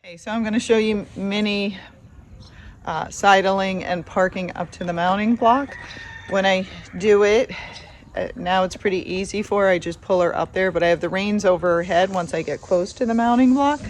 Okay, so I'm going to show you Minnie sidling and parking up to the mounting block. When I do it, now it's pretty easy for her. I just pull her up there, but I have the reins over her head once I get close to the mounting block,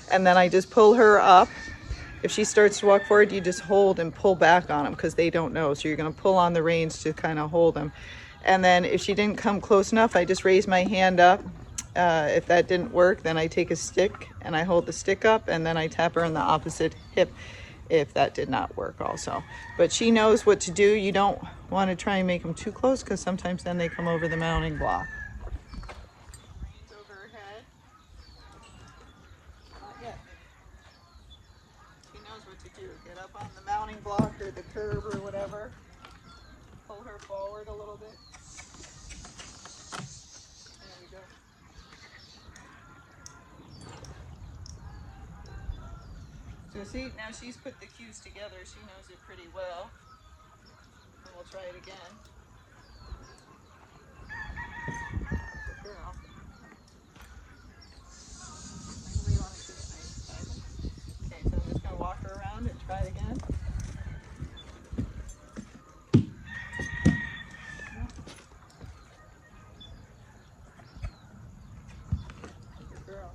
and then I just pull her up. If she starts to walk forward, you just hold and pull back on them because they don't know. So you're going to pull on the reins to kind of hold them. And then if she didn't come close enough, I just raise my hand up. If that didn't work, then I take a stick and I hold the stick up, and then I tap her on the opposite hip if that did not work also. But she knows what to do. You don't want to try and make them too close because sometimes then they come over the mounting block. Reins over her head. Not yet. She knows what to do. Get up on the mounting block or the curb or whatever. Pull her forward a little bit. There we go. So see, now she's put the cues together. She knows it pretty well. And we'll try it again. Good girl. We want to keep it nice and tight. Okay, so I'm just going to walk her around and try it again. Good girl.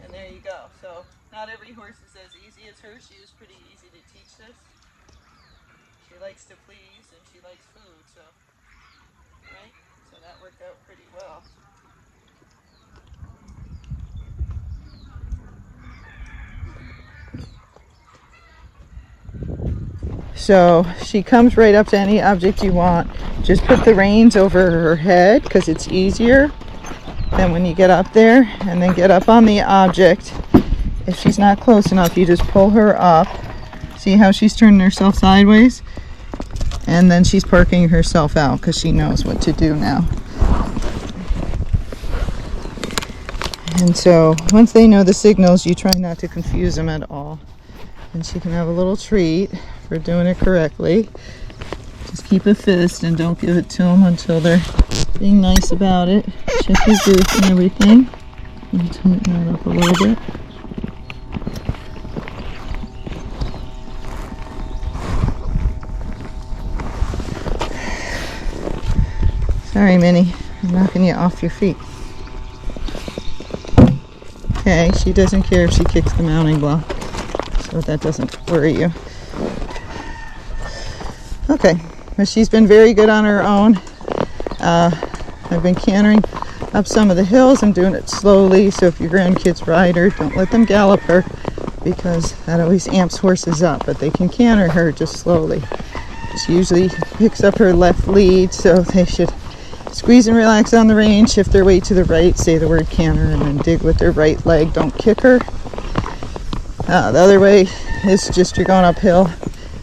And there you go. So not every horse is as easy as her. She was pretty easy to teach this. She likes to please and she likes food, so right? So that worked out pretty well. So she comes right up to any object you want. Just put the reins over her head because it's easier. Then when you get up there and then get up on the object, if she's not close enough, you just pull her up. See how she's turning herself sideways? And then she's parking herself out because she knows what to do now. And so once they know the signals, you try not to confuse them at all. And she can have a little treat for doing it correctly. Just keep a fist and don't give it to them until they're being nice about it. Check your girth and everything. And tighten that up a little bit. Sorry, Minnie. I'm knocking you off your feet. Okay, she doesn't care if she kicks the mounting block, so that doesn't worry you. Okay, but she's been very good on her own. I've been cantering up some of the hills. I'm doing it slowly, so if your grandkids ride her, don't let them gallop her because that always amps horses up, but they can canter her just slowly. She usually picks up her left lead, so they should squeeze and relax on the rein, shift their weight to the right, say the word canter, and then dig with their right leg. Don't kick her. The other way is just you're going uphill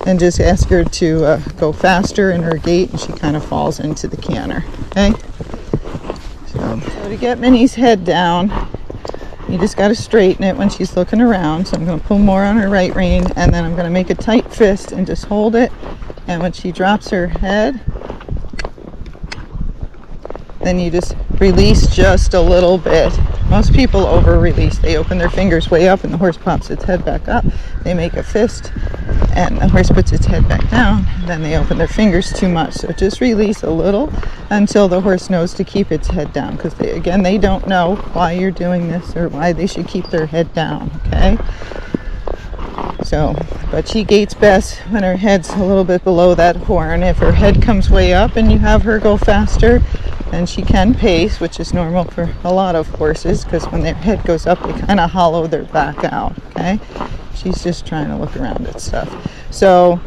and just ask her to go faster in her gait, and she kind of falls into the canter. Okay? So to get Minnie's head down, you just got to straighten it when she's looking around. So I'm going to pull more on her right rein, and then I'm going to make a tight fist and just hold it. And when she drops her head, then you just release just a little bit. Most people over-release. They open their fingers way up and the horse pops its head back up. They make a fist and the horse puts its head back down. Then they open their fingers too much. So just release a little until the horse knows to keep its head down. Because they don't know why you're doing this or why they should keep their head down. Okay? So, but she gaits best when her head's a little bit below that horn. If her head comes way up and you have her go faster, then she can pace, which is normal for a lot of horses because when their head goes up, they kind of hollow their back out, okay? She's just trying to look around at stuff. So,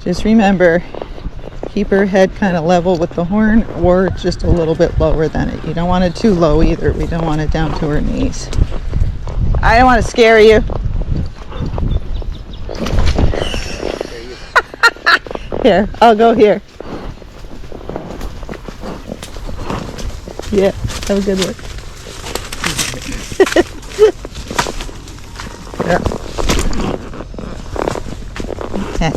just remember, keep her head kind of level with the horn or just a little bit lower than it. You don't want it too low either. We don't want it down to her knees. I don't want to scare you. Here, I'll go here. Yeah, have a good one. Yeah. Okay.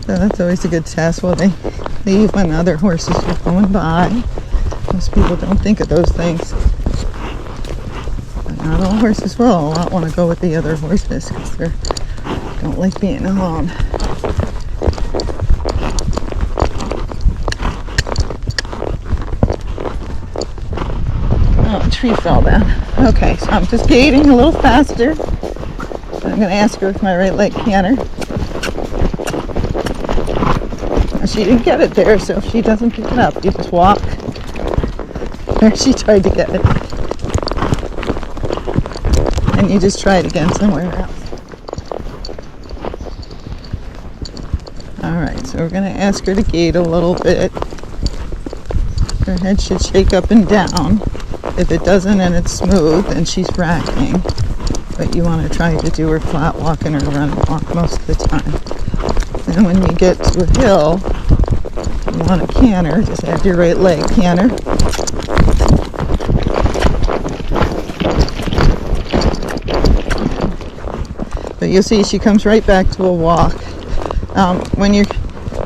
So, So that's always a good test. Well, they leave when other horses are going by. Most people don't think of those things. But not all horses will. A lot want to go with the other horses because they don't like being alone. Oh, a tree fell down. Okay, so I'm just gaiting a little faster. I'm going to ask her with my right leg canter. She didn't get it there, so if she doesn't pick it up, you just walk. There, she tried to get it. And you just try it again somewhere else. Alright, so we're going to ask her to gait a little bit. Her head should shake up and down. If it doesn't and it's smooth, then she's racking. But you want to try to do her flat walk and her run walk most of the time. And when you get to a hill, you want to canter. Just add your right leg canter. But you'll see she comes right back to a walk. When you're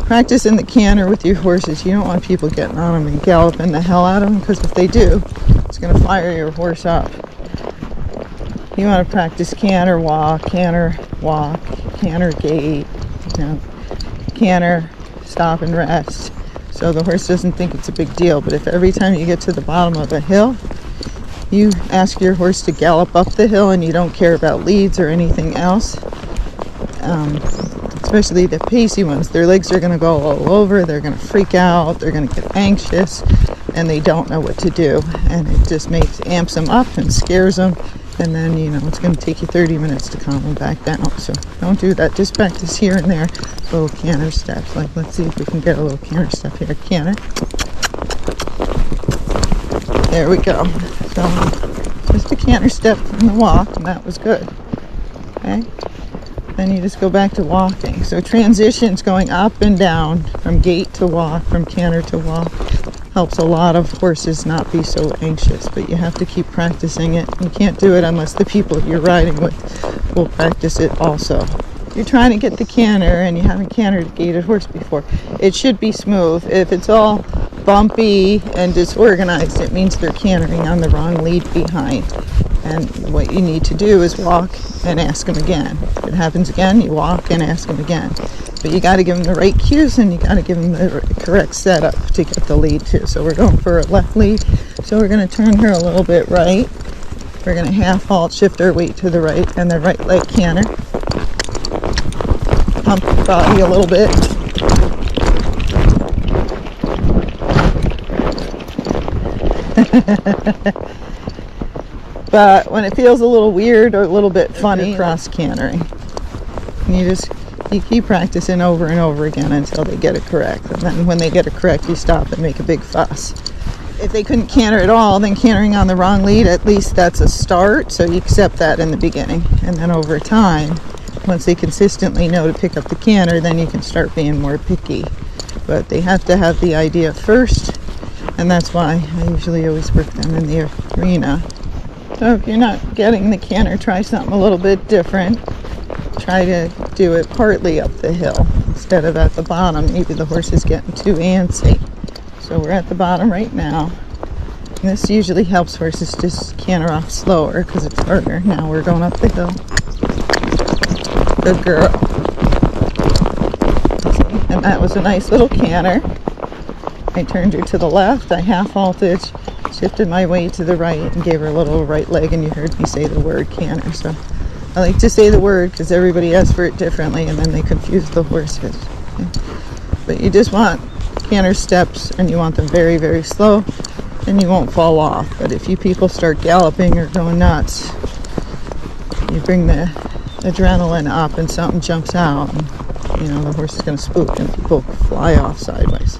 practicing the canter with your horses, you don't want people getting on them and galloping the hell out of them, because if they do, it's going to fire your horse up. You want to practice canter, walk, canter, gait, canter, stop and rest, so the horse doesn't think it's a big deal. But if every time you get to the bottom of a hill, you ask your horse to gallop up the hill and you don't care about leads or anything else, especially the pacey ones, their legs are going to go all over, they're going to freak out, they're going to get anxious, and they don't know what to do, and it just amps them up and scares them. And then, it's going to take you 30 minutes to calm them back down. So don't do that. Just practice here and there, little canter steps. Like, let's see if we can get a little canter step here. Canter. There we go. So just a canter step from the walk, and that was good. Okay. Then you just go back to walking. So transitions going up and down from gait to walk, from canter to walk, helps a lot of horses not be so anxious, but you have to keep practicing it. You can't do it unless the people you're riding with will practice it also. You're trying to get the canter and you haven't cantered a gaited horse before. It should be smooth. If it's all bumpy and disorganized, it means they're cantering on the wrong lead behind. And what you need to do is walk and ask them again. If it happens again, you walk and ask them again. But you got to give them the right cues and you got to give them the correct setup to get the lead too. So we're going for a left lead. So we're going to turn her a little bit right. We're going to half halt, shift our weight to the right, and the right leg canter. Pump the body a little bit. But when it feels a little weird or a little bit funny, cross cantering. And you keep practicing over and over again until they get it correct. And then when they get it correct, you stop and make a big fuss. If they couldn't canter at all, then cantering on the wrong lead, at least that's a start. So you accept that in the beginning. And then over time, once they consistently know to pick up the canter, then you can start being more picky. But they have to have the idea first. And that's why I usually always work them in the arena. So if you're not getting the canter, try something a little bit different. Try to do it partly up the hill instead of at the bottom. Maybe the horse is getting too antsy. So we're at the bottom right now. And this usually helps horses just canter off slower because it's harder. Now we're going up the hill. Good girl. And that was a nice little canter. I turned her to the left. I half halted, shifted my weight to the right, and gave her a little right leg, and you heard me say the word canter. So I like to say the word because everybody asks for it differently, and then they confuse the horses. Okay? But you just want canter steps, and you want them very, very slow, and you won't fall off. But if you people start galloping or going nuts, you bring the adrenaline up, and something jumps out, and the horse is going to spook, and people fly off sideways.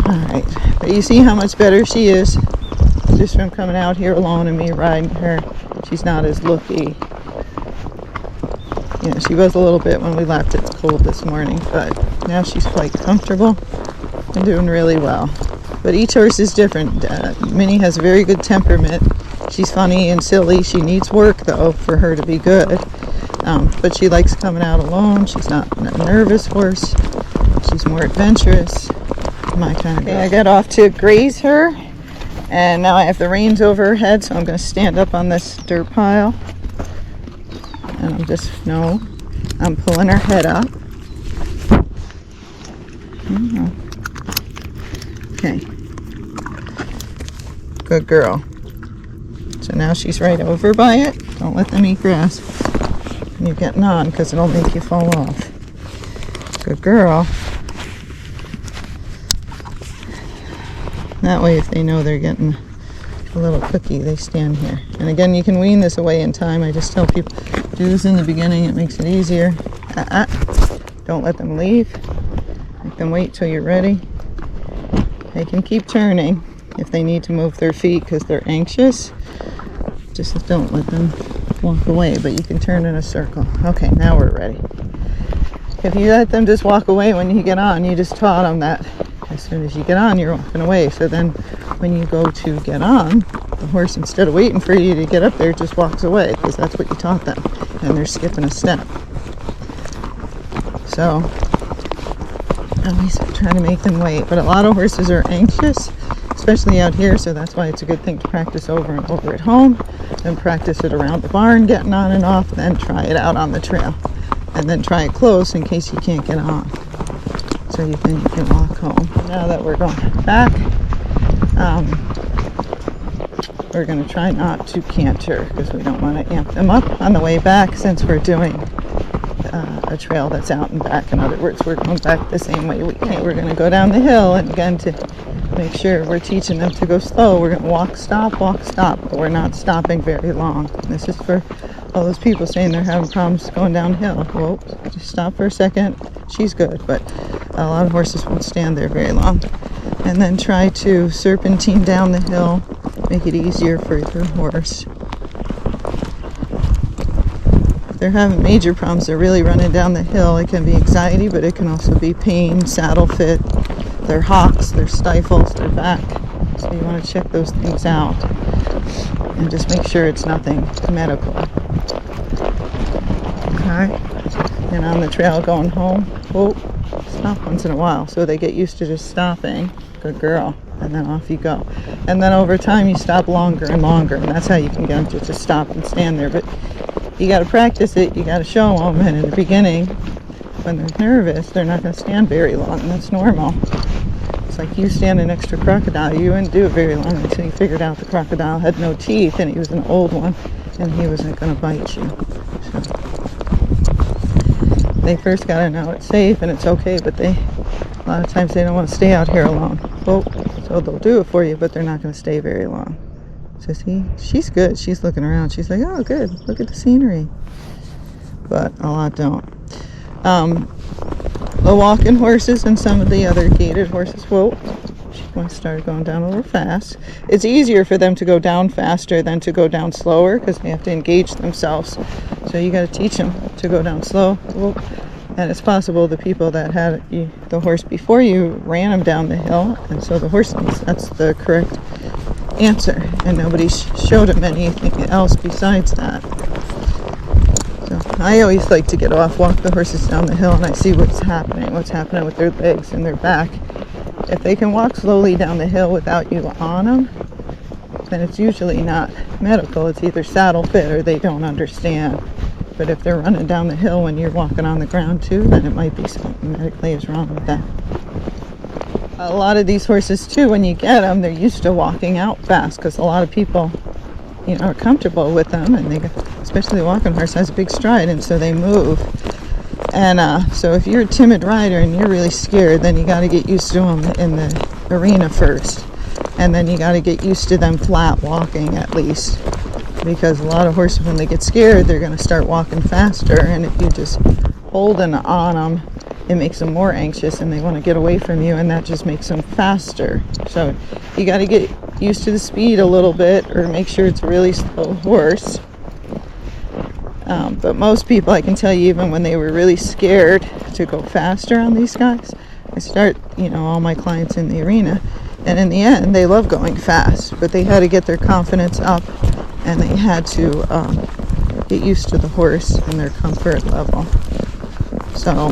Alright, but you see how much better she is just from coming out here alone and me riding her. She's not as looky. She was a little bit when we left. It's cold this morning, but now she's quite comfortable and doing really well. But each horse is different. Minnie has a very good temperament. She's funny and silly. She needs work, though, for her to be good. But she likes coming out alone. She's not a nervous horse. She's more adventurous. My kind of girl. Okay, I got off to graze her, and now I have the reins over her head, so I'm going to stand up on this dirt pile, and I'm pulling her head up. Okay, good girl. So now she's right over by it. Don't let them eat grass when you're getting on, because it'll make you fall off. Good girl. That way, if they know they're getting a little cookie, they stand here. And again, you can wean this away in time. I just tell people, do this in the beginning. It makes it easier. Don't let them leave. Make them wait till you're ready. They can keep turning if they need to move their feet because they're anxious. Just don't let them walk away, but you can turn in a circle. Okay, now we're ready. If you let them just walk away when you get on, you just taught them that as soon as you get on, you're walking away. So then when you go to get on, the horse, instead of waiting for you to get up there, just walks away because that's what you taught them. And they're skipping a step. So always try to make them wait. But a lot of horses are anxious, especially out here, so that's why it's a good thing to practice over and over at home, then practice it around the barn getting on and off, then try it out on the trail, and then try it close in case you can't get on, so you can walk home. Now that we're going back, we're going to try not to canter because we don't want to amp them up on the way back, since we're doing a trail that's out and back. In other words, we're going back the same way we came. We're going to go down the hill, and again, to make sure we're teaching them to go slow, we're going to walk, stop, but we're not stopping very long. This is for all those people saying they're having problems going downhill. Well, just stop for a second. She's good, but a lot of horses won't stand there very long. And then try to serpentine down the hill, make it easier for your horse. If they're having major problems, they're really running down the hill, it can be anxiety, but it can also be pain, saddle fit, their hocks, their stifles, their back. So you want to check those things out and just make sure it's nothing medical. Okay, and on the trail going home, stop once in a while so they get used to just stopping. Good girl. And then off you go. And then over time you stop longer and longer, and that's how you can get them to just stop and stand there. But you got to practice it, you got to show them, and in the beginning, when they're nervous, they're not going to stand very long, and that's normal. It's like you standing next to a crocodile. You wouldn't do it very long until you figured out the crocodile had no teeth, and he was an old one, and he wasn't going to bite you. So they first got to know it's safe and it's okay, but a lot of times they don't want to stay out here alone. So they'll do it for you, but they're not going to stay very long. So see, she's good. She's looking around. She's like, oh, good. Look at the scenery. But a lot don't. The walking horses and some of the other gaited horses, she started going down a little fast. It's easier for them to go down faster than to go down slower because they have to engage themselves. So you got to teach them to go down slow. And it's possible the people that had the horse before you ran them down the hill, and so the horse thinks that's the correct answer, and nobody showed him anything else besides that. So I always like to get off, walk the horses down the hill, and I see what's happening with their legs and their back. If they can walk slowly down the hill without you on them, then it's usually not medical. It's either saddle fit or they don't understand. But if they're running down the hill when you're walking on the ground too, then it might be something medically is wrong with that. A lot of these horses too, when you get them, they're used to walking out fast because a lot of people, are comfortable with them, and especially the walking horse has a big stride, and so they move. And so if you're a timid rider and you're really scared, then you got to get used to them in the arena first, and then you got to get used to them flat walking at least. Because a lot of horses, when they get scared, they're going to start walking faster, and if you just holding on them, it makes them more anxious and they want to get away from you, and that just makes them faster. So you got to get used to the speed a little bit, or make sure it's a really slow horse. But most people, I can tell you, even when they were really scared to go faster on these guys, I start, all my clients in the arena, and in the end, they love going fast, but they had to get their confidence up. And they had to get used to the horse and their comfort level. So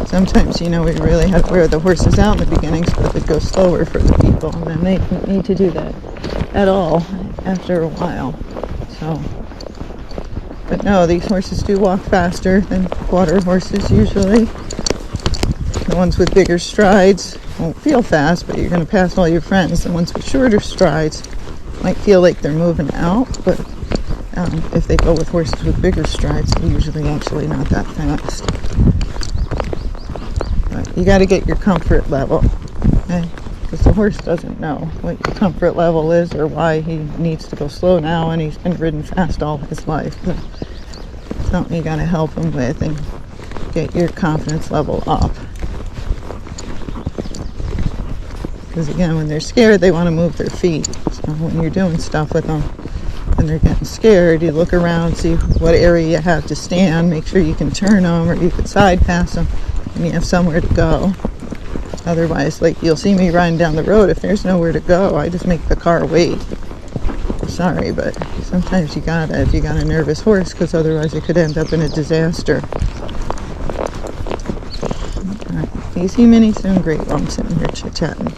sometimes, we really have to wear the horses out in the beginning so that it goes slower for the people, and then they don't need to do that at all after a while. So, but no, these horses do walk faster than quarter horses usually. The ones with bigger strides won't feel fast, but you're going to pass all your friends. The ones with shorter strides might feel like they're moving out, but if they go with horses with bigger strides, they're usually actually not that fast. But you got to get your comfort level, okay? Because the horse doesn't know what your comfort level is or why he needs to go slow now, and he's been ridden fast all his life. But it's something you got to help him with and get your confidence level up. Because again, when they're scared, they want to move their feet. So when you're doing stuff with them and they're getting scared, you look around, see what area you have to stand, make sure you can turn them or you can side pass them, and you have somewhere to go. Otherwise, like you'll see me riding down the road, if there's nowhere to go, I just make the car wait. Sorry, but sometimes you gotta if you got a nervous horse, because otherwise it could end up in a disaster. All right, you see Minnie's doing great while I'm sitting here chit-chatting.